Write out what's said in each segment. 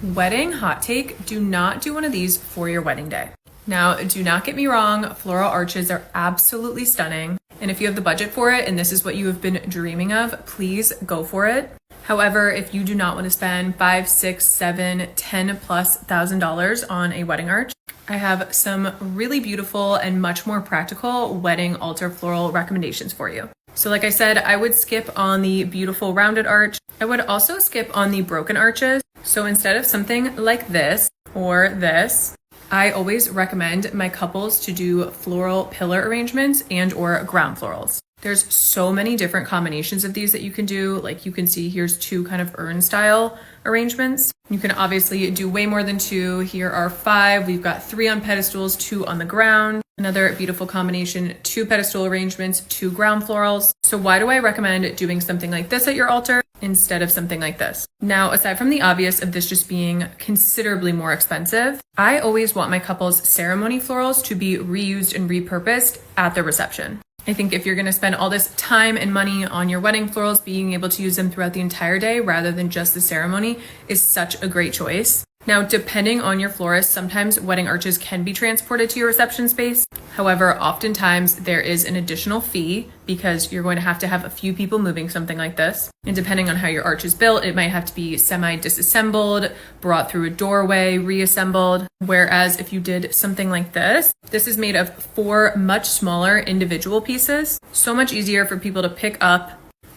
Wedding hot take, do not do one of these for your wedding day. Now, do not get me wrong, floral arches are absolutely stunning. And if you have the budget for it and this is what you have been dreaming of, please go for it. However, if you do not want to spend $5, $6, $7, $10,000+ on a wedding arch, I have some really beautiful and much more practical wedding altar floral recommendations for you. So like I said, I would skip on the beautiful rounded arch. I would also skip on the broken arches. So instead of something like this or this, I always recommend my couples to do floral pillar arrangements and or ground florals. There's so many different combinations of these that you can do. Like you can see, here's two kind of urn style arrangements. You can obviously do way more than two. Here are 5. We've got 3 on pedestals, 2 on the ground. Another beautiful combination, 2 pedestal arrangements, 2 ground florals. So why do I recommend doing something like this at your altar instead of something like this? Now, aside from the obvious of this just being considerably more expensive, I always want my couple's ceremony florals to be reused and repurposed at the reception. I think if you're going to spend all this time and money on your wedding florals, being able to use them throughout the entire day rather than just the ceremony is such a great choice. Now, depending on your florist, sometimes wedding arches can be transported to your reception space. However, oftentimes there is an additional fee because you're going to have a few people moving something like this. And depending on how your arch is built, it might have to be semi-disassembled, brought through a doorway, reassembled. Whereas if you did something like this is made of 4 much smaller individual pieces. So much easier for people to pick up.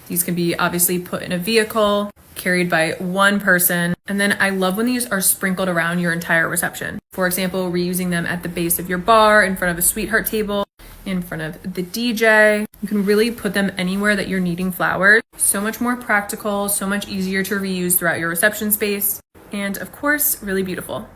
These can be obviously put in a vehicle, carried by one person. And then I love when these are sprinkled around your entire reception. For example, reusing them at the base of your bar, in front of a sweetheart table, in front of the DJ. You can really put them anywhere that you're needing flowers. So much more practical, so much easier to reuse throughout your reception space. And of course, really beautiful.